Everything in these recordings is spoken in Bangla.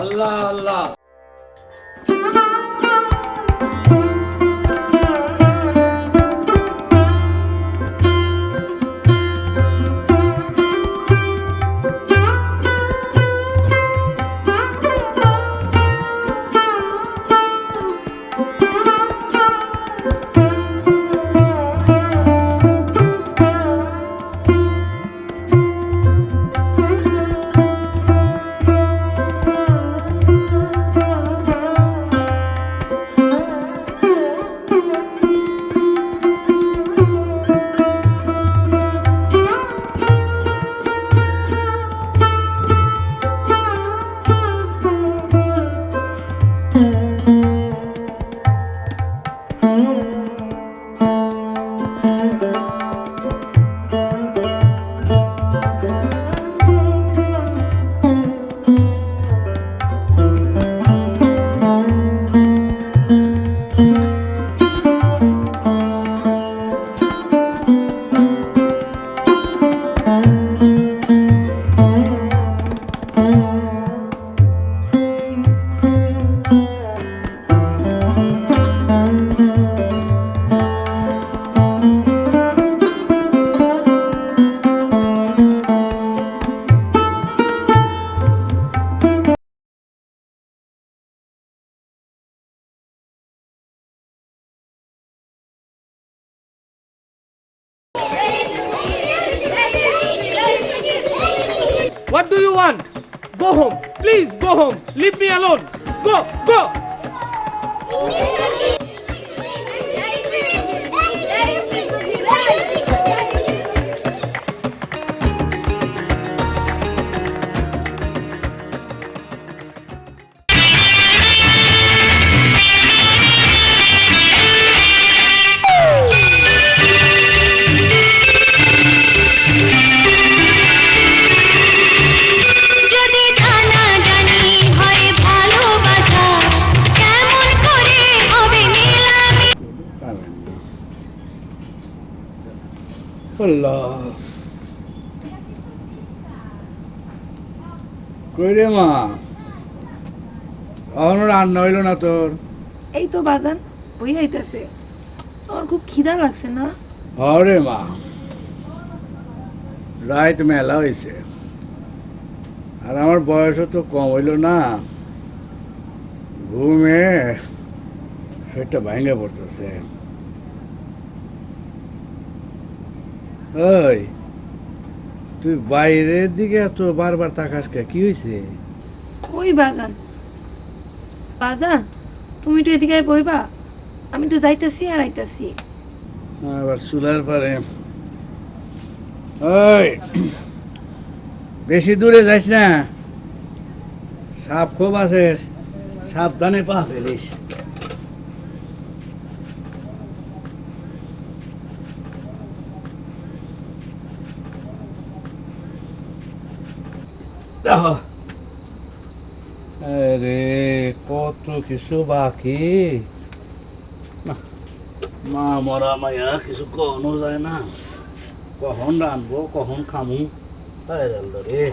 Allah Allah. What do you want? Go home. Please go home. Leave me alone. Go, go. যদি জানাজানি হয় ভালোবাসা, কেমন করে হবে নিলামি? আল্লাহ কই রে মা, এখনো রান্না হইল না তোর? এই তো বাজান ওই হইতাছে। আমার খুব খিদা লাগছে না? হরে মা, রাত মেলা হয়েছে আর আমার বয়সও তো কম হইল না, ঘুমে সেটা ভাঙে পড়তেছে। ওই তুই বাইরের দিকে এত বারবার তাকাস কে, কি হয়েছে? ওই বাজান, বাজান তুমি তো এদিকে বইবা, আমি তো যাইতাছি আর আইতাছি। আবার চুলার পারে। ওই বেশি দূরে যাইস না, সাপ খুব আছে, সাবধানে পা ফেলিস। আরে কত কিছু বাকি, মা মরা মায়া কিছু কখনো যায় না, কখন রানবো কখন খামু তাই রে।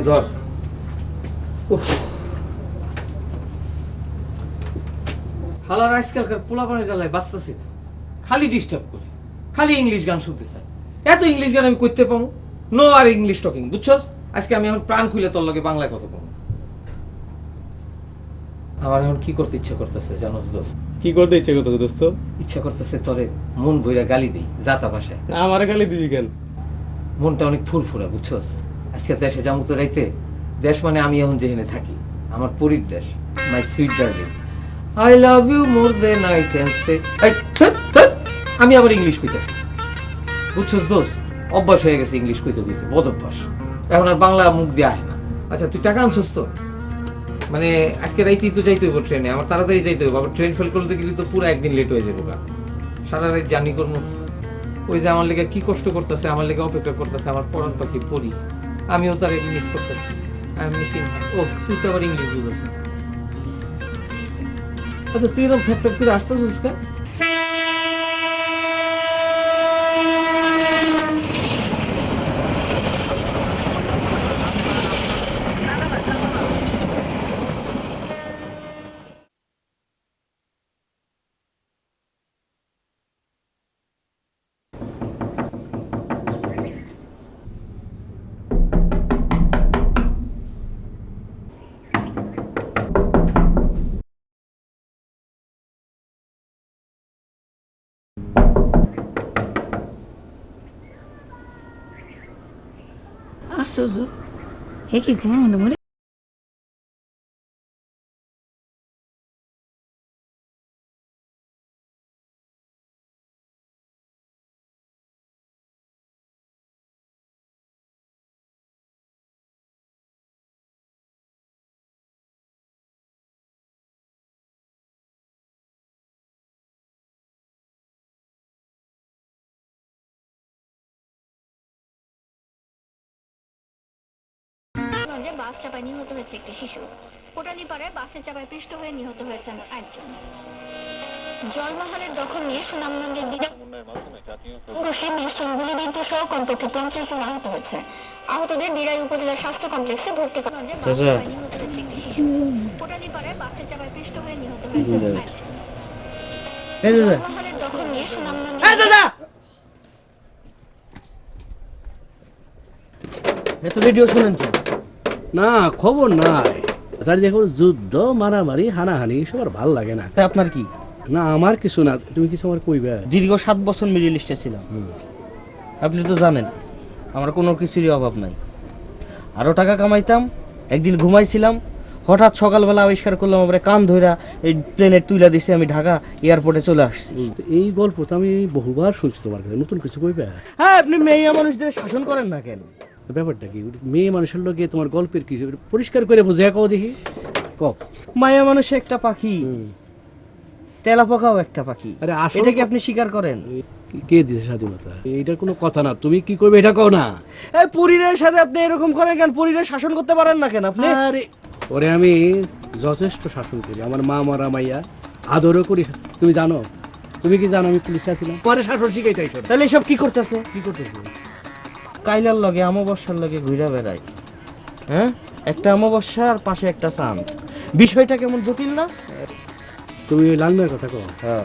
ধর উফ। হালার আজকালকার পোলাপানের জ্বালায় বাঁচতেছি না, খালি ডিস্টার্ব করে, খালি ইংলিশ গান শুনতে চাই। এত ইংলিশ গান আমি করতে পাবো? নো আর ইংলিশ টকিং, বুঝছস? আজকে আমি এখন প্রাণ খুলে তোর লগে বাংলায় কথা বলবো। আমার এখন কি করতে ইচ্ছা করতেছে জানোস দোস্ত? কি করতে ইচ্ছে করতেছে দোস্ত? ইচ্ছা করতেছে তোরে মন বইরা গালি দিই যাতা ভাষায়। আমার গালি দিবি কেন? মনটা অনেক ফুরফুরা, বুঝছস? আজকে দেশে যাবো তো রাইতে। দেশ মানে আমি এখন যেখানে থাকি, আমার পরীর দেশ, my sweet darling. I love you more than I can say. আমি আবার ইংলিশ কইতাছি, বুঝছস দোস্ত? অভ্যাস হয়ে গেছে ইংলিশ কইতে কইতে, বদ অভ্যাস। এখন আর বাংলা মুখ দিয়ে আয় না। আচ্ছা তুই টাকা আনছস তো? মানে আজকে রাইতেই তো যাইতে হইব ট্রেনে, আমার তাড়াতাড়ি যাইতে হইব। আবার ট্রেন ফেল করতে গেলে তো পুরো একদিন লেট হয়ে যাবো। সারা রাত জার্নি করবো। ওই যে আমার লেগে কি কষ্ট করতেছে, আমার লেগে অপেক্ষা করতেছে আমার পরাণ পাখি পড়ি। আমিও তার মিস করতেছি। I am missing. ও তুই তো আবার ইংলিশ বুঝছিস না। আচ্ছা তুই এরকম ফ্যাট ফ্যাট করে আসতেছিস কেন? আশ্চর্য, হে কি ঘুমের মধ্যে মরে? যে বাস চাপায় নিহত হয়েছে একটি শিশু। কোটালীপাড়ায় বাসে চাপায় পৃষ্ঠ হয়ে নিহত হয়েছেন একজন। জলমহলের দখল নিয়ে সুনামগঞ্জের গুলিবিদ্ধ সহ কমপক্ষে 50 জন আহত হয়েছে। আহতদের দিরাই উপজেলা স্বাস্থ্য কমপ্লেক্সে ভর্তি করা হয়েছে। বাস চাপায় নিহত হয়েছে একটি শিশু। কোটালীপাড়ায় বাসে চাপায় পৃষ্ঠ হয়ে নিহত হয়েছেন একজন। জলমহলের দখল নিয়ে সুনামগঞ্জের এত রেডিও শুনেন তো? না খবর নাই, চারিদিকে খবর যুদ্ধ, মারামারি, হানাহানি, সবার ভাল লাগে না। তাই আপনার কি? না আমার কিছু না, তুমি কিছু আমার কইবে? দীর্ঘ 7 বছর মিডিল লিস্টে ছিলাম। আপনি তো জানেন আমার কোনো কিছুরই অভাব নাই। আরও টাকা কামাইতাম। একদিন ঘুমাইছিলাম, হঠাৎ সকালবেলা আবিষ্কার করলাম আমার কান ধইরা এই প্লেনের তুইলা দিছে, আমি ঢাকা এয়ারপোর্টে চলে আসছি। এই গল্প তো আমি বহুবার শুনছি তোমার কাছে, নতুন কিছু কইবে? হ্যাঁ, আপনি মেয়ে মানুষদের শাসন করেন না কেন? ব্যাপারটা কি? মেয়ে মানুষের লোকে তোমার গল্পের কি পরিষ্কার করে বুঝে কও দেখি। কও। মায়া মানুষ একটা পাখি, তেলা পোকাও একটা পাখি। আরে আসলে এটা কি আপনি স্বীকার করেন? কে দিছে স্বাধীনতা? এইটার কোনো কথা না, তুমি কি করবে এটা কও না। এই পরিবারের সাথে আপনি এরকম করেন কেন? পরিবার শাসন করতে পারেন না কেন আপনি? আরে ওরে আমি যথেষ্ট শাসন করি, আমার মা মারা মাইয়া আদরও করি। তুমি জানো, তুমি কি জানো আমি পুলিশে ছিলাম, পরে শাসন শিখাইতে। তাহলে এসব কি করতেছে? কি করতেছি? কাইলার লগে অমাবস্যার লগে ঘুরে বেড়াই। হ্যাঁ, একটা অমাবস্যা আর পাশে একটা চাঁদ। বিষয়টা কেমন জটিল না? তুমি ওই লাল মিয়ার কথা কও? হ্যাঁ।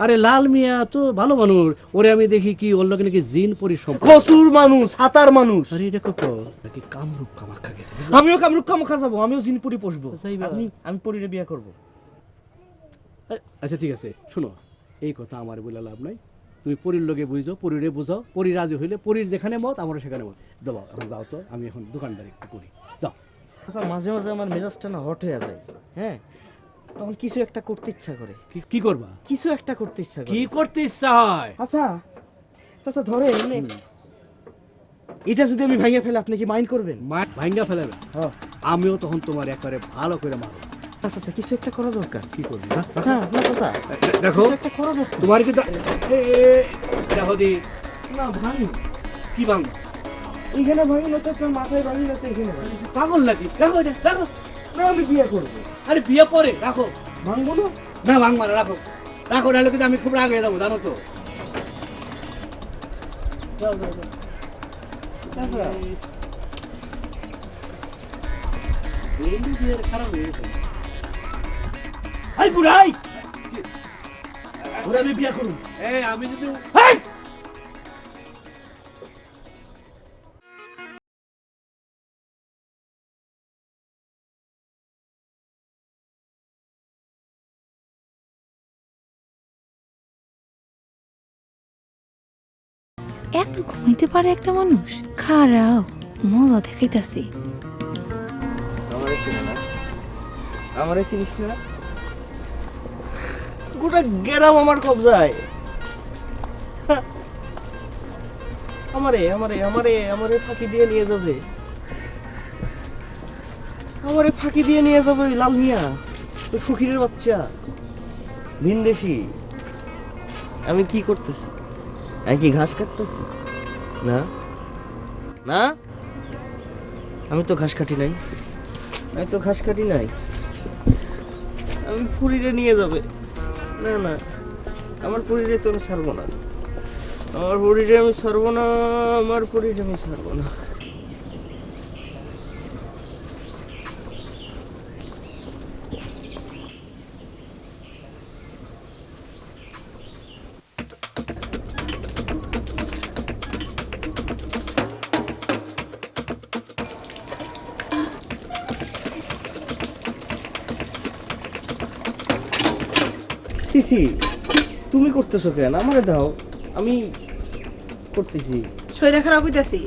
আরে লাল মিয়া তো ভালো মানুষ, ওরে আমি দেখি কি ওর লগে নাকি জিন পরিশ্রম। কসুর মানুষ, সাতার মানুষ। আরে এটা কো নাকি কামরূপ কামাখ্যা গেছে। আমিও কামরুক কামাখা যাবো, আমিও জিনপুরি পোষবো। যাইবা? আমি পরিরে বিয়ে করবো। আচ্ছা ঠিক আছে, শোনো, এই কথা আমার বলে লাভ নাই। তুমি পরীর লগে বুঝো, পরীরে বুঝাও, পরী রাজি হইলে পরীর যেখানে মত আমারও সেখানে মত দেবো। এখন যাও তো, আমি এখন দোকানদারি একটু করি, যাও। আচ্ছা, মাঝে মাঝে আমার মেজাজটা না হট হয়ে যায়। হ্যাঁ, তখন কিছু একটা করতে ইচ্ছা করে। কি করবা? কিছু একটা করতে ইচ্ছা করে। কি করতে ইচ্ছা হয়? আচ্ছা আচ্ছা, ধরে এটা যদি আমি ভাঙে ফেলে আপনি কি মাইন্ড করবেন? ভাঙ্গা ফেলাবে? হ্যাঁ। আমিও তখন তোমার একবারে ভালো করে মারো। আচ্ছা আচ্ছা, কিছু একটা করা দরকার। কি করবি? হ্যাঁ না চাচা, দেখো কিছু একটা করা দরকার। তোমার কি দেখো দি না ভাই, কি ভাঙ এখানে ভাঙি না তো আপনার মাথায় ভাঙি না তো এখানে ভাঙি। পাগল নাকি? রাখো এটা, রাখো। না, আমি বিয়ে করবো। আরে বিয়ে পরে রাখো। ভাঙবো না? না ভাঙবা না, রাখো রাখো, নাহলে কিন্তু আমি খুব রাগ হয়ে যাবো, জানো তো। চাচা, খারাপ হয়ে গেছে। আই বুড়াই ওরা আমি বিয়া করুন। এই আমি যদি এত ঘুমাইতে পারে একটা মানুষ? খারাপ মজা দেখাইতাছি। আমারে চিনিস না? গোটা গেরাম আমার কবজায়। আমারে আমারে আমারে আমারে ফাঁকি দিয়ে নিয়ে যাবে, আমারে ফাঁকি দিয়ে নিয়ে যাবে ওই লাল মিয়া, ওই ফকিরের বাচ্চা ভিনদেশি। আমি কি করতেছি? আমি কি ঘাস কাটতেছি? না না, আমি তো ঘাস কাটি নাই, আমি তো ঘাস কাটি নাই। আমি পুরীরে নিয়ে যাবে। না না, আমার পুরীরে তো আমি ছাড়বো না, আমার পুরীরে আমি ছাড়বো না, আমার পুরীরে আমি ছাড়বো না। সিসি, তুমি করতেছো কেন? আমারে দাও, আমি করতেছি। শরীর খারাপ হইতাছি।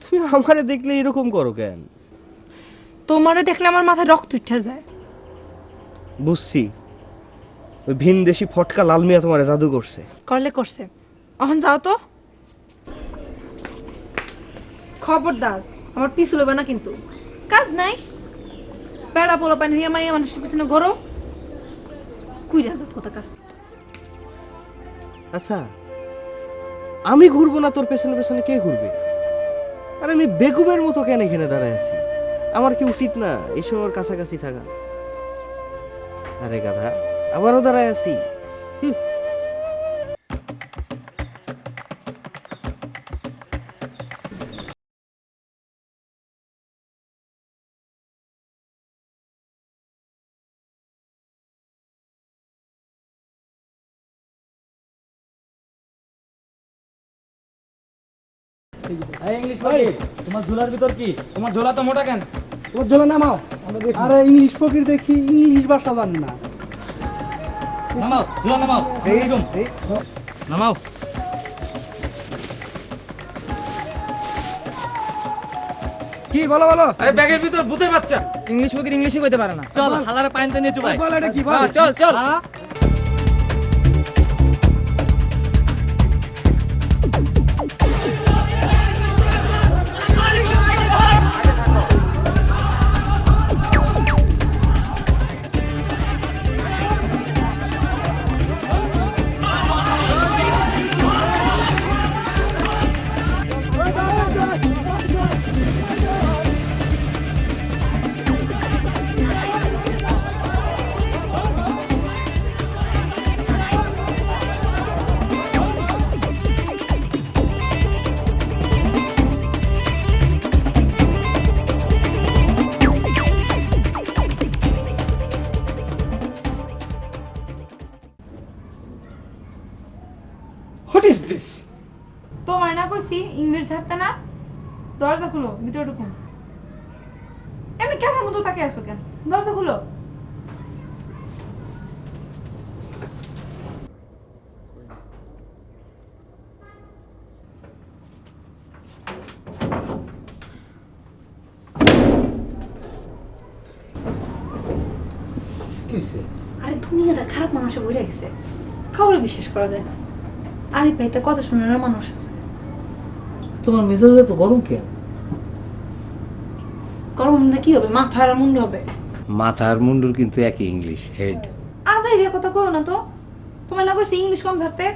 তুমি আমারে দেখলে এরকম করো কেন? তোমারে দেখলে আমার মাথায় রক্ত উঠে যায়। বুঝছি, ওই ভিনদেশি ফটকা লাল মিয়া তোমারে জাদু করছে। করলে করছে, এখন যাও তো। খবরদার আমার পিছু লইবে না কিন্তু। কাজ নাই, বেড়া পোলা পান হইয়া মাইয়া মানুষের পিছনে ঘোরো। কুই রাজাত কোথাকার। আচ্ছা, আমি ঘুরবো না তোর পেছনে পেছনে কে ঘুরবে? আর আমি বেকুবের মতো কেন এখানে দাঁড়ায় আছি? আমার কি উচিত না এই সময় ওর কাছাকাছি থাকা? আরে গাধা, আবারও দাঁড়ায় আছি। হুঁ। তোমার ঝোলার ভিতর কি? তোমার ঝোলা তো মোটা কেন? তোমার জন্য নামাও। আরে ইংলিশ ফকির দেখি ইংলিশ ভাষা জানে না। নামাও, ঝোলা নামাও, নামাও। কি বলো বলো? আরে ব্যাগের ভিতর ভূতের বাচ্চা। ইংলিশ ফকির ইংলিশই কইতে পারে না। চল হালারে পানিতে নিয়ে চুবাই। বল এটা কি বল? চল চল। What is this? তোমার না কইছি ইংলিশ ঝাড়তে না। দরজা খুলো, ভিতরে ঢুকুন। এমনি কেমন মতো তাকে আসো কেন? দরজা খুলো। কি হয়েছে? আরে দুনিয়াটা খারাপ মানুষে বইরা গেছে, কাউরে বিশ্বাস করা যায় না। আরিফ ভাইতে কথা শোনানোর মানুষ আছে। তোমার মেজাজ তো গরম কেন? গরম না কি হবে? মাথা আর মুন্ডু হবে। মাথা আর মুন্ডুর কিন্তু একই ইংলিশ, হেড। আজ এই কথা কও না তো। তোমার না কইছি ইংলিশ কম ঝাড়তে।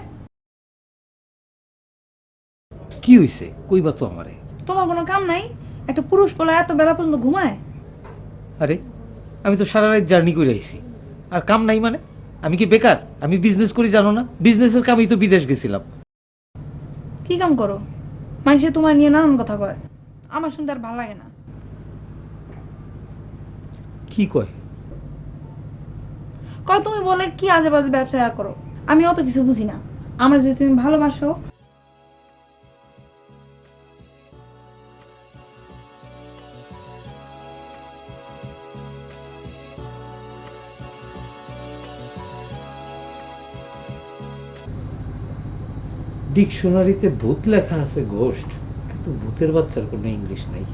কি হয়েছে কইবা তো আমারে। তোমার কোনো কাম নাই? একটা পুরুষ পোলা এত বেলা পর্যন্ত ঘুমায়? আরে আমি তো সারা রাত জার্নি করে আইছি, আর কাম নাই মানে? আমি কি বেকার? আমি বিজনেস করি জানো না? বিজনেসের কামেই তো বিদেশ গেছিলাম। কি কাম করো? মানুষে তোমার নিয়ে নানান কথা কয়, আমার শুনতে আর ভালো লাগে না। কি কয়? কয় তুমি বলে কি আজে বাজে ব্যবসা করো, আমি অত কিছু বুঝি না। আমার যদি তুমি ভালোবাসো, ডিকশনারিতে ভূত লেখা আছে ঘোস্ট, কিন্তু ভূতের বাচ্চার কোনো ইংলিশ নাই।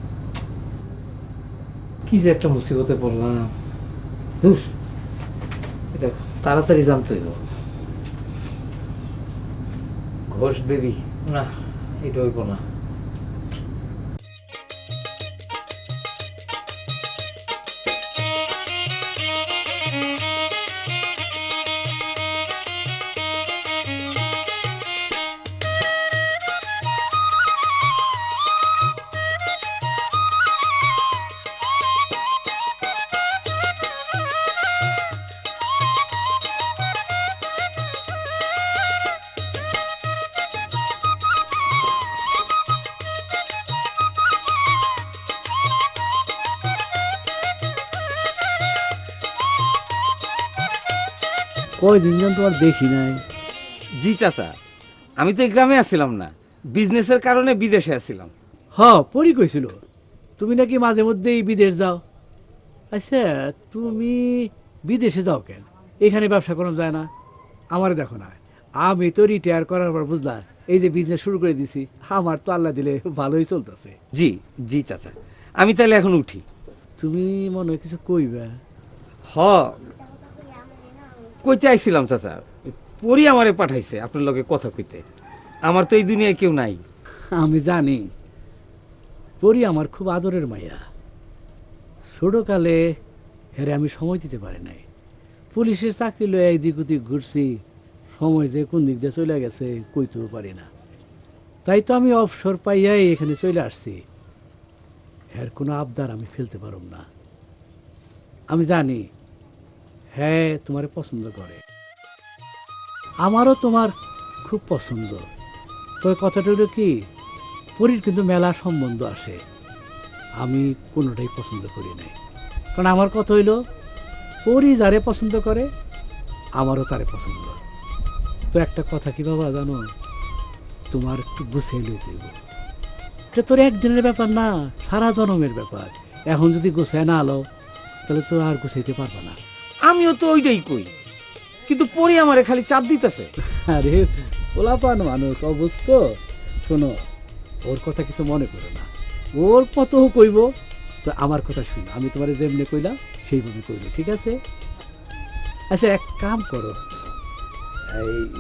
কি যে একটা মুসিবতে পড়লাম। ধুর, এটা তাড়াতাড়ি জানতে হইব। ঘোষ বেবি, না এটা হইব না। কয়দিন যেন তোমার দেখি নাই। জি চাচা, আমি তো এই গ্রামে আসছিলাম না, বিজনেসের কারণে বিদেশে আসছিলাম। হ, পরি কইছিল তুমি নাকি মাঝে মধ্যেই বিদেশ যাও। আচ্ছা, তুমি বিদেশে যাও কেন? এখানে ব্যবসা করা যায় না? আমারে দেখো না, আমি তো রিটায়ার করার পর বুঝলা এই যে বিজনেস শুরু করে দিছি, আমার তো আল্লাহ দিলে ভালোই চলতেছে। জি জি চাচা, আমি তাহলে এখন উঠি। তুমি মনে হয় কিছু কইবা? হ, কইতে আইছিলাম চাচা, পরি আমারে পাঠাইছে আপনার লগে কথা কইতে। আমার তো এই দুনিয়ায় কেউ নাই। আমি জানি পরি আমার খুব আদরের মাইয়া। ছোটকালে হেরে আমি সময় দিতে পারি নাই। পুলিশের চাকরি লয়ে এদিক ওদিক ঘুরছি, সময় যে কোন দিক দিয়ে চলে গেছে কইতেও পারি না। তাই তো আমি অবসর পাইয়াই এখানে চলে আসছি। হের কোনো আবদার আমি ফেলতে পারব না। আমি জানি হ্যাঁ তোমারে পছন্দ করে, আমারও তোমার খুব পছন্দ। তবে কথাটা হলো কি, পরীর কিন্তু মেলা সম্বন্ধ আসে, আমি কোনোটাই পছন্দ করি নাই। কারণ আমার কথা হইল, পরি যারে পছন্দ করে আমারও তারে পছন্দ। তো একটা কথা কি বাবা জানো, তোমার একটু গুছিয়ে লইতে হইব। এটা তোর একদিনের ব্যাপার না, সারা জনমের ব্যাপার। এখন যদি গুছায় না আলো, তাহলে তো আর গুছাইতে পারবা না। আমিও তো ওইটাই কই, কিন্তু পরি আমারে খালি চাপ দিতেছে। আরে পোলাপান মানুষ অবস্থ, শোনো, ওর কথা কিছু মনে করো না। ওর কত কইব, তো আমার কথা শুনো, আমি তোমার যেমনি কইলাম সেইভাবে কইলো, ঠিক আছে? আচ্ছা, এক কাম করো,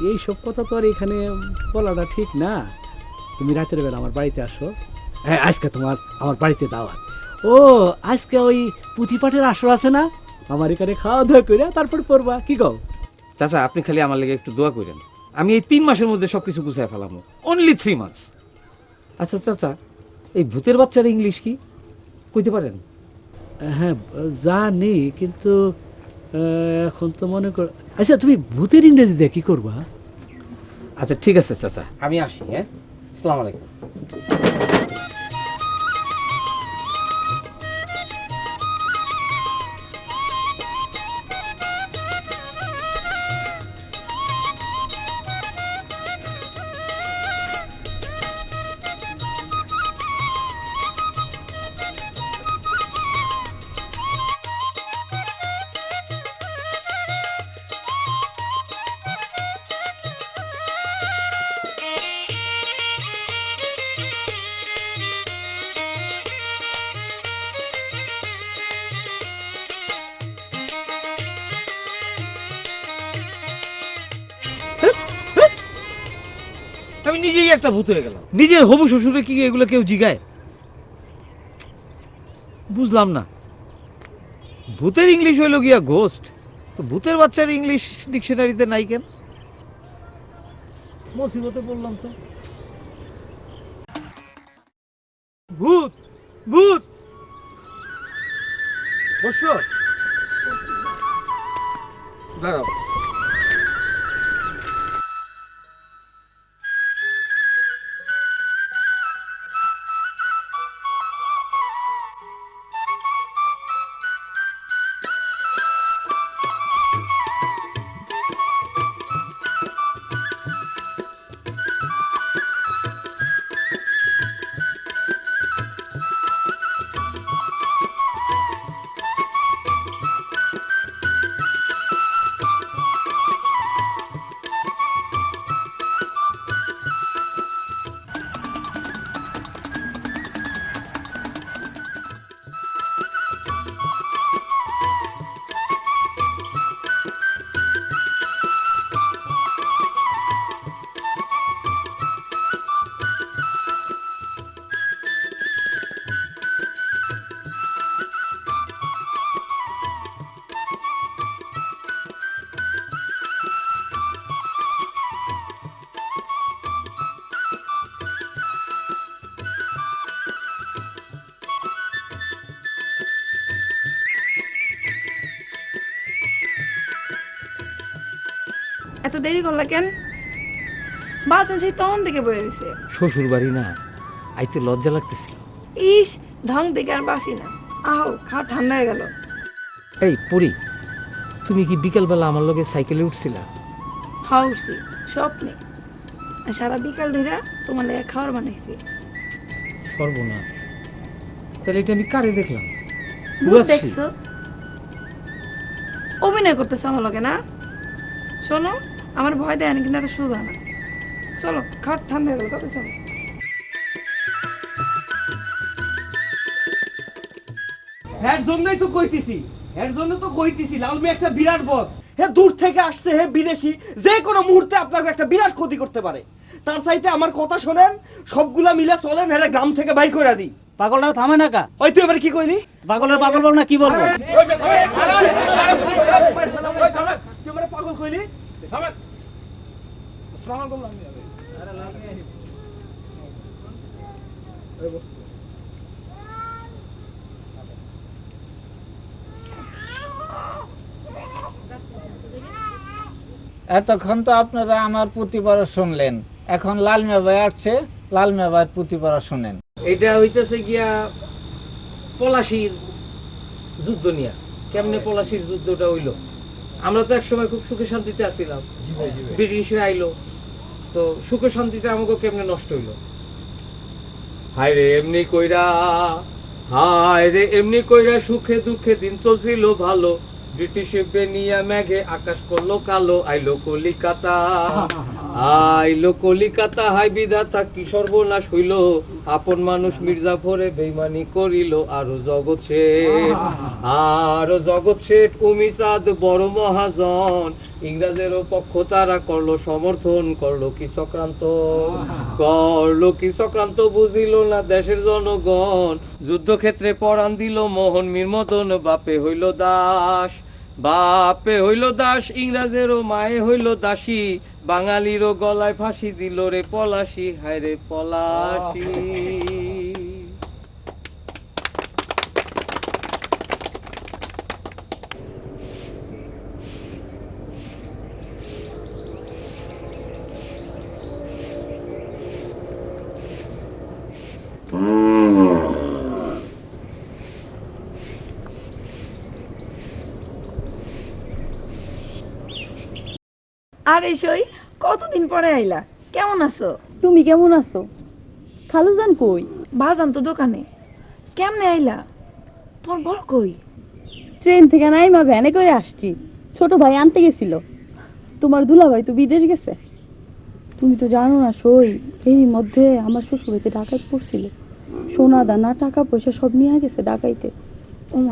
এই সব কথা তো আর এখানে বলাটা ঠিক না। তুমি রাতের বেলা আমার বাড়িতে আসো। হ্যাঁ, আজকে তোমার আমার বাড়িতে দাওয়াত। ও, আজকে ওই পুঁথি পাঠের আসর আছে না, আমার এখানে খাওয়া দাওয়া করে তারপর পড়বা, কি কও? চাচা, আপনি খালি আমার লেগে একটু দোয়া করেন, আমি এই 3 মাসের মধ্যে সবকিছু গুছাই ফেলাম। Only 3 months. আচ্ছা চাচা, এই ভূতের বাচ্চার ইংলিশ কি কইতে পারেন? হ্যাঁ জানি, কিন্তু এখন তো মনে কর। আচ্ছা, তুমি ভূতের ইংরেজিতে কি করবা? আচ্ছা ঠিক আছে চাচা, আমি আসি। হ্যাঁ, আসসালামু আলাইকুম। আমি নিজেই একটা ভূত হয়ে গেলাম। নিজের হবু শ্বশুরে কি এগুলো কেউ জিগায়? বুঝলাম না। ভূতের ইংলিশ হইল গিয়া ঘোস্ট, তো ভূতের বাচ্চার ইংলিশ ডিকশনারিতে নাই কেন? মুসিবতে বললাম তো। ভূত ভূত বসো, দাঁড়াও। এত দেরি করলা কেন? বাজার সেই তখন থেকে বয়ে রয়েছে। শ্বশুর বাড়ি না, আইতে লজ্জা লাগতেছিল। ইস, ঢং দেখে আর বাসি না। আহ, খাওয়া ঠান্ডা হয়ে গেল। এই পরি, তুমি কি বিকেলবেলা আমার লগে সাইকেলে উঠছিলা? খাওয়া উঠছি স্বপ্নে, আর সারা বিকাল ধরে তোমার লেগে খাওয়ার বানাইছি। সর্বনাশ, তাহলে এটা আমি কারে দেখলাম? ভূত দেখছো? অভিনয় করতেছো আমার লগে না? শোনো, আমার ভয় দেয় না, কিন্তু এত সোজা না। চলো, খাওয়া ঠান্ডা হয়ে গেল, কত চলো। এর জন্যই তো কইতেছি, এর জন্য তো কইতেছি লালমি একটা বিরাট বদ। হে দূর থেকে আসছে, হে বিদেশি, যে কোনো মুহূর্তে আপনাকে একটা বিরাট ক্ষতি করতে পারে। তার চাইতে আমার কথা শোনেন, সবগুলা মিলে চলেন, হেরে গ্রাম থেকে বাইর করে দিই। পাগলটা থামে না কা? ওই তুই এবার কি কইলি? পাগলের পাগল বল না কি বলবো? তুই আমার পাগল কইলি? এতক্ষণ তো আপনারা আমার প্রতিবারও শুনলেন, এখন লালমিয়া ভাই আসছে, লালমিয়া ভাইয়ের প্রতিবারও শুনেন। এটা হইতেছে গিয়া পলাশির যুদ্ধ নিয়া। কেমনে পলাশির যুদ্ধটা হইলো? আমরা তো একসময় খুব সুখে শান্তিতে আছিলাম, ব্রিটিশরা আইলো, তো সুখে শান্তিতে আমাকে কেমনে নষ্ট হইলো। হায় রে এমনি কইরা, হায় রে এমনি কইরা সুখে দুঃখে দিন চলছিল ভালো, ব্রিটিশে বেনিয়া মেঘে আকাশ করলো কালো, আইলো কলিকাতা, আইলো কলিকাতা, হাই বিধাতা কি সর্বনাশ হইল, আপন মানুষ মির্জাফরে বেইমানি করিল, আরো জগৎ শেঠ, আরো জগৎ শেঠ উমিচাঁদ বড় মহাজন, ইংরেজেরও পক্ষ তারা করলো সমর্থন, করলো কি চক্রান্ত, করলো কি চক্রান্ত, বুঝিল না দেশের জনগণ, যুদ্ধক্ষেত্রে পরাণ দিল মোহন মীর মদন, বাপে হইল দাস, বাপে হইল দাস, ইংরেজেরও মায়ে হইল দাসী, বাঙালিরও গলায় ফাঁসি দিল রে পলাশি, হায় রে পলাশি। আরে সই, কতদিন পরে আইলা, কেমন আছো? তুমি কেমন আছো? খালুজান কই? বাজান তো দোকানে। কেমনে আইলা? তোমার বর কই? ট্রেন থেকে নাইমা ভ্যানে করে আসছি, ছোট ভাই আনতে গেছিল। তোমার দুলাভাই তো বিদেশ গেছে। তুমি তো জানো না সই, এরই মধ্যে আমার শ্বশুরেতে ডাকাত পড়ছিল, সোনা দানা টাকা পয়সা সব নিয়ে গেছে ডাকাইতে।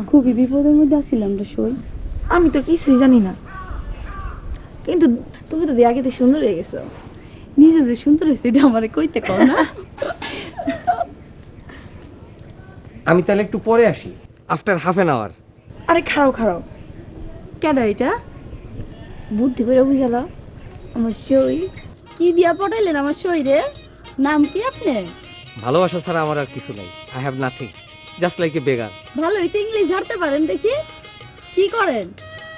খুবই বিপদের মধ্যে আছিলাম রে সই। আমি তো কিছুই জানি না, কিন্তু তুমি তো দেয়াকে সুন্দর হয়ে গেছো। নিজে যে সুন্দর হয়েছে এটা আমারে কইতে কর না। আমি তাহলে একটু পরে আসি, আফটার হাফ অ্যান আওয়ার। আরে খারাও খারাও, কেন এটা? বুদ্ধি করে বুঝালো আমার সই। কি দিয়া পটাইলেন আমার সই রে? নাম কি আপনার? ভালোবাসা ছাড়া আমার আর কিছু নাই। I have nothing, just like a beggar. ভালোই তো ইংলিশ ঝাড়তে পারেন দেখি। কি করেন?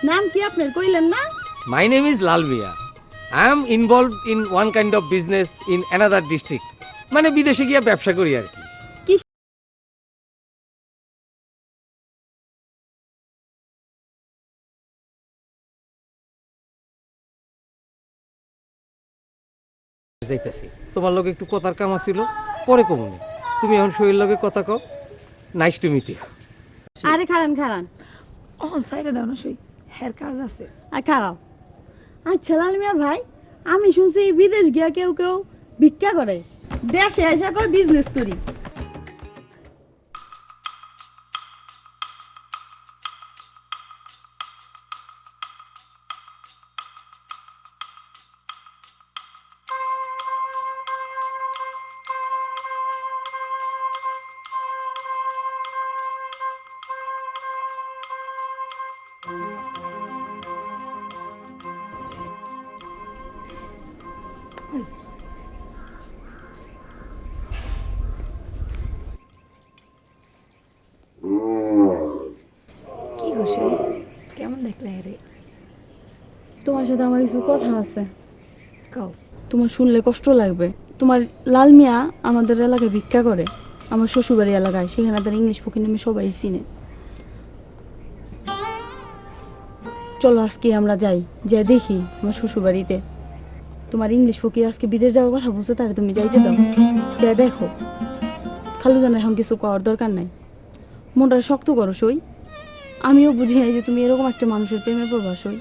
নাম কি আপনার কইলেন না? My name is Lalmiya. I am involved in one kind of business in another district. মানে বিদেশে গিয়ে ব্যবসা করি আর কি। যাইতাছি, তোমার লগে একটু কথার কাম আছিল, পরে কমুনি। তুমি এখন শরীর লগে কথা কও। Nice to meet you. আরে খারান খারান, অহন সাইডে দাও না সই, হের কাজ আছে। আর খারাপ। আচ্ছা লালমিয়া ভাই, আমি শুনছি বিদেশ গিয়া কেউ কেউ ভিক্ষা করে, দেশে এসে কই বিজনেস করি। কি গো সই, কেমন দেখলে রে? তোমার সাথে আমার কিছু কথা আছে। কও। তোমার শুনলে কষ্ট লাগবে। তোমার লাল মিয়া আমাদের এলাকায় ভিক্ষা করে, আমার শ্বশুরবাড়ি এলাকায়, সেখানে তার ইংলিশ ফকির নামে সবাই চিনে। চলো আজকে আমরা যাই, যে দেখি আমার শ্বশুরবাড়িতে তোমার ইংলিশ ফকির আজকে বিদেশ যাওয়ার কথা বলছে, তারে তুমি যাইতে দাও, যে দেখো। খালু জানা এখন কিছু করার দরকার নাই, মনটা শক্ত করো সই। আমিও বুঝি নাই যে তুমি এরকম একটা মানুষের প্রেমে পড়বা সই।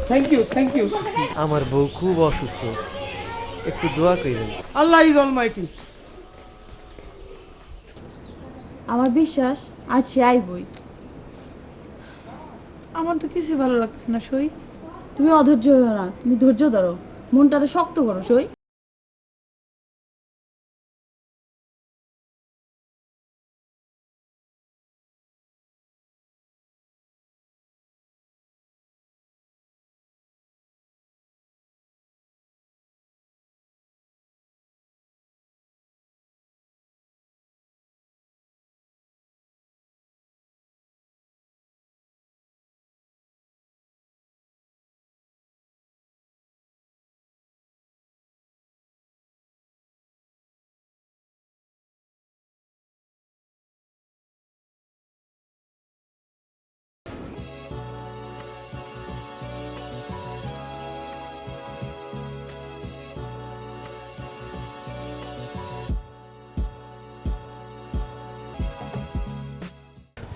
Thank you, thank you. আমার বউ খুব অসুস্থ, একটু দোয়া করেন। Allah is almighty. আমার বিশ্বাস আজ সে আইবই। আমার তো কিছু ভালো লাগছে না সই। তুমি অধৈর্য হও না, তুমি ধৈর্য ধরো, মনটারে শক্ত করো সই।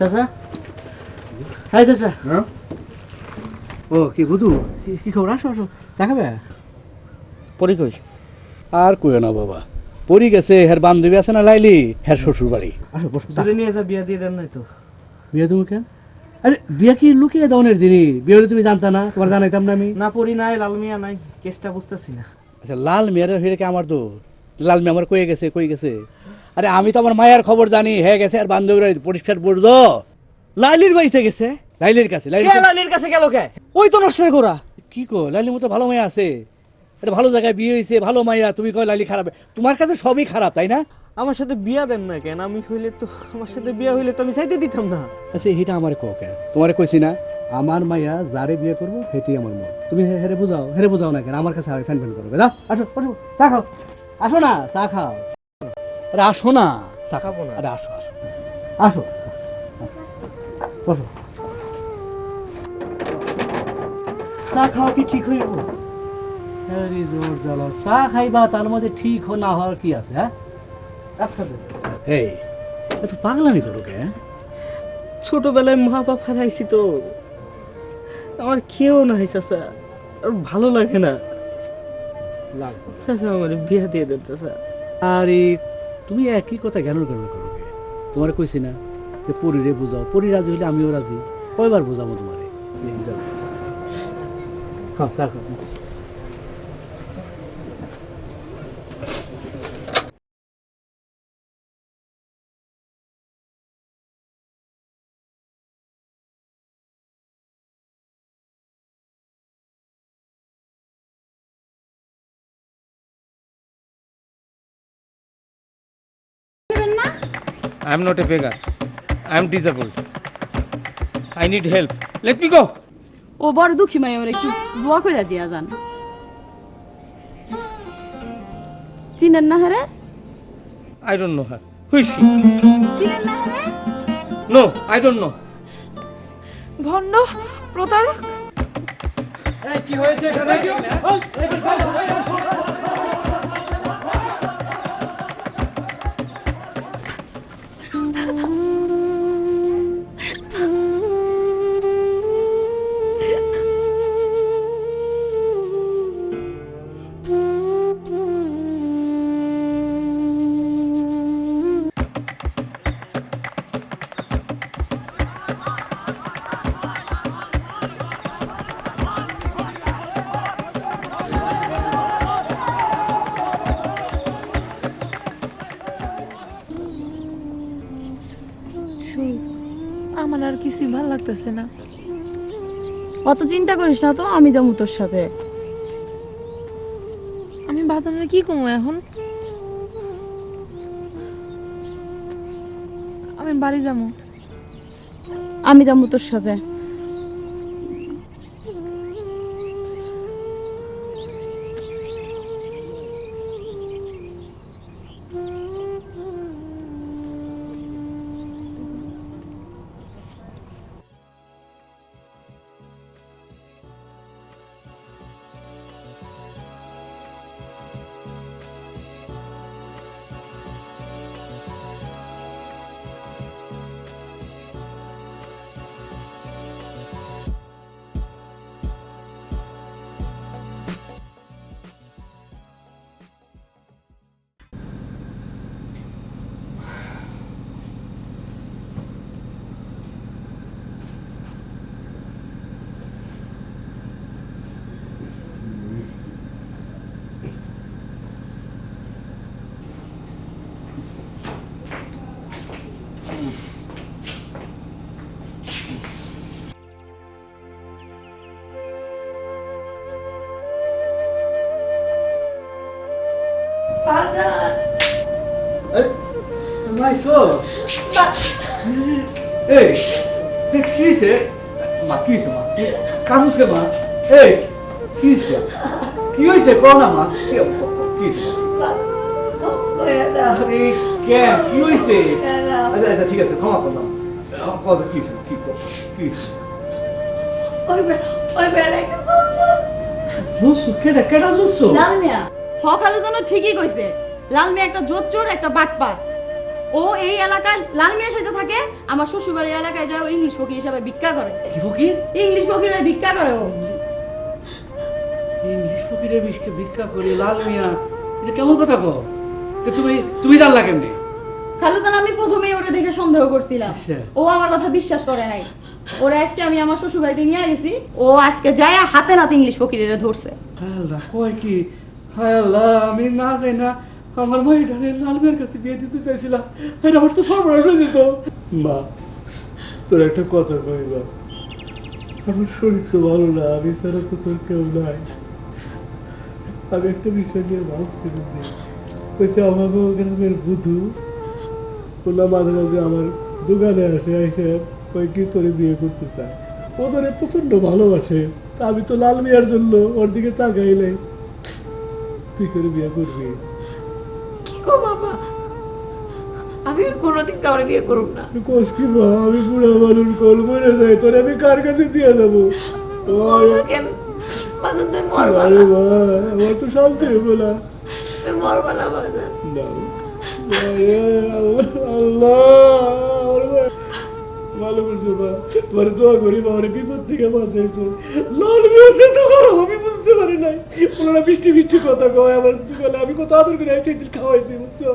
চাচা, হ্যাঁ চাচা। ও কি বুধু, কি খবর? আসো আসো, দেখাবে। পরি কই? আর কইও না বাবা, পরি গেছে, হের বান্ধবী আছে না লাইলি, হের শ্বশুর বাড়ি। আসো বসো। দূরে নিয়ে যা, বিয়া দিয়ে দেন নাই তো। বিয়ে তুমি কেন? আরে বিয়ে কি লুকিয়ে দাওনের জিনিস? বিয়ে হলে তুমি জানতা না? তোমার জানাইতাম না আমি? না পরি নাই, লাল মিয়া নাই, কেসটা বুঝতেছি না। আচ্ছা, লাল মেয়ের ফিরে কি আমার দোষ? লাল মেয়ে আমার কই গেছে, কই গেছে? আরে আমি তো আমার মায়ের খবর জানি, হ্যাঁ গেছে আর বান্ধবীর বাড়িতে পরিষ্কার পড়তো। লাইলির বাড়িতে গেছে? লাইলির কাছে। লাইলির কাছে গেল কে? ওই তো নষ্ট হয়ে গোরা। কি কো, লাইলির মতো ভালো মেয়ে আছে? এটা ভালো জায়গায় বিয়ে হয়েছে, ভালো মাইয়া, তুমি কয় লাইলি খারাপ? তোমার কাছে সবই খারাপ, তাই না? আমার সাথে বিয়া দেন না কেন? আমি হইলে তো, আমার সাথে বিয়া হইলে তো আমি চাইতে দিতাম না। আচ্ছা এটা আমার কো কেন? তোমারে কইছি না আমার মাইয়া যারে বিয়ে করবো সেটাই আমার মন। তুমি হেরে বুঝাও না কেন? আমার কাছে ফ্যান ফ্যান করবে। যাও আসো, আসো চা খাও। আসো না, চা খাও। আরে আসো না, চা খাবো না। আরে আসো আসো আসো, বসো। চা খাওয়া কি ঠিক হইব? আরে জোর জ্বালা, চা খাইবা তার মধ্যে ঠিক না হওয়ার কি আছে? হ্যাঁ আচ্ছা এই এত পাগলামি করো কে? ছোটবেলায় মা বাপ হারাইছি তো, আমার কেউ নাই চাচা, আর ভালো লাগে না। চাচা আমার বিয়া দিয়ে দেন চাচা। আরে তুমি একই কথা জ্ঞান করবে করো কে? তোমার কইছি না যে পরিরে বুঝাও, পরি রাজি হইলে আমিও রাজি। কয়বার বুঝাবো তোমারে? খাও চা খাও। I am not a beggar, I am disabled, I need help, let me go. ও বড় দুঃখী মাই, ওর একটু দোয়া করে দিয়া যান। চিনেন না হারে? I don't know her. Who is she? চিনেন না হারে? No, I don't know. ভণ্ড প্রতারক। কি হয়েছে এখানে? আমার আর কিছুই ভালো লাগতেছে না। অত চিন্তা করিস না তো, আমি যাবো তোর সাথে। আমি বাজারে কি কমো এখন? আমি বাড়ি যাবো। আমি যাবো তোর সাথে। এই কি হয়েছে মা? কি হয়েছে মা? কান্দুসকে মা? এই কি হয়েছে? কি হয়েছে কো না মা? কি হয়েছে? আরে কেন কি হয়েছে? আচ্ছা আচ্ছা ঠিক আছে, ক্ষমা করলাম। কত কি হয়েছে? কি হয়েছে? জুসু কেডা কেডা জুসু? লাল মিয়া খালু যেন ঠিকই কইছে। লাল মিয়া একটা জোচ্চোর, একটা বাটপার। ও এই এলাকায় লাল মিয়ার সাথে থাকে, আমার শ্বশুরবাড়ির এলাকায় যায় ও ইংলিশ ফকির হিসাবে ভিক্ষা করে। কি ফকির? ইংলিশ ফকির হয়ে ভিক্ষা করে ও। ইংলিশ ফকিরে ভিক্ষা করে লাল মিয়া? এটা কেমন কথা কো? তো তুমি জানলা কেমনে? খালু জান, আমি প্রথমেই ওরে দেখে সন্দেহ করছিলাম। আচ্ছা। ও আমার কথা বিশ্বাস করে নাই। ওরে আজকে আমি আমার শ্বশুর বাড়িতে নিয়ে গেছি, ও আজকে যায় হাতে নাতে ইংলিশ ফকিরের ধরছে। আল্লাহ কয় কি? হায় আল্লাহ, আমি না যাই না আমার মাইটারে লাল মিয়ার কাছে বিয়ে দিতে চাইছিলাম। এটা আমার তো সর্বনাশ হয়ে যেত। মা তোর একটা কথা কইবা, আমার শরীর তো ভালো না, আমি ছাড়া তো তোর কেউ নাই। আমি একটা বিষয় নিয়ে ভাবছিলাম যে কইছে আমাকে গ্রামের বুধু ওলা মাঝে মাঝে আমার দোকানে আসে এসে কই কি তোরে বিয়ে করতে চায়, ও তোরে প্রচন্ড ভালোবাসে। তা আমি তো লাল মিয়ার জন্য ওর দিকে তাকাইলে তুই করে বিয়ে করবি? কি গো বাবা, আমি আর কোনোদিন কাউরে বিয়ে করব না। কোস কি মা, আমি বুড়া মানুষ, কল মরে যাই, তোরে আমি কার কাছে দিয়ে যাবো? কেন বাজান, তুই মরবা আরে না? মা, আমার তো শান্তি হইব না। তুই মরবা না বাজান। আল্লাহ ভালো করছো মা, তোমার দোয়া করি মা, অনেক বিপদ থেকে বাঁচাইছো। লাল মিয়াছে তো করো, আমি বুঝতে পারি নাই। ওনারা বৃষ্টি বৃষ্টি কথা কয় আমার দোকানে, আমি কত আদর করে একটা দিন খাওয়াইছি, বুঝছো?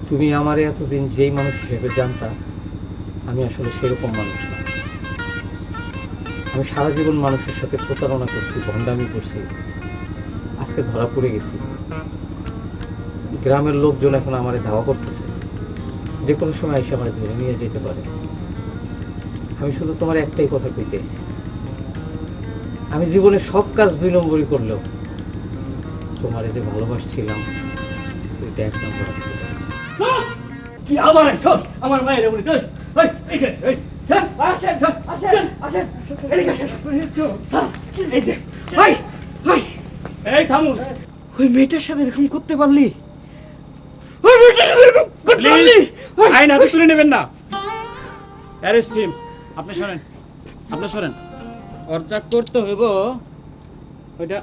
তুমি আমারে এতদিন যেই মানুষ হিসেবে জানতা, আমি আসলে সেরকম মানুষ না। আমি সারা জীবন মানুষের সাথে প্রতারণা করছি, ভণ্ডামি করছি, আজকে ধরা পড়ে গেছি। গ্রামের লোকজন এখন আমারে ধাওয়া করতেছে, যে কোনো সময় এসে আমারে ধরে নিয়ে যেতে পারে। আমি শুধু তোমার একটাই কথা কইতে আইছি, আমি জীবনে সব কাজ 2 নম্বরই করলেও তোমারে যে ভালোবাসছিলাম ওইটা 1 নম্বর আছে। তুই আবার এসস আমার মায়ের বলি তুই ওই ঠিক আছে ওই চল আসেন আসেন আসেন এদিকে আসেন এই যে ভাই ভাই এই থামুস ওই মেয়েটার সাথে এরকম করতে পারলি? ওই মেয়েটার সাথে এরকম করতে পারলি? আইন হাতে তুলে নেবেন না। অ্যারেস্ট টিম, আপনি সরেন, আপনি সরেন। ওর যা করতে হইব ওইটা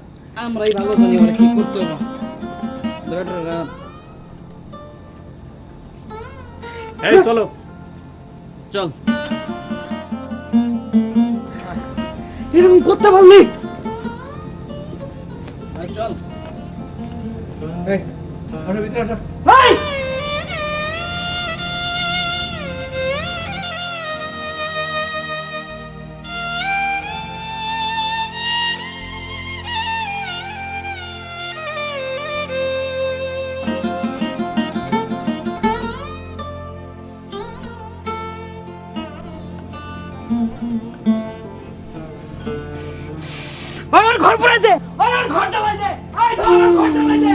আমরাই ভালো জানি ওরা কি করতে হইব। এই চলো, চল। এরকম করতে পারলি? চল। এই আসো ভিতরে আসো। ভাই আমার ঘর পুরাই দে, আমার ঘর জ্বালাই দে, আমার ঘর জ্বালাই দে।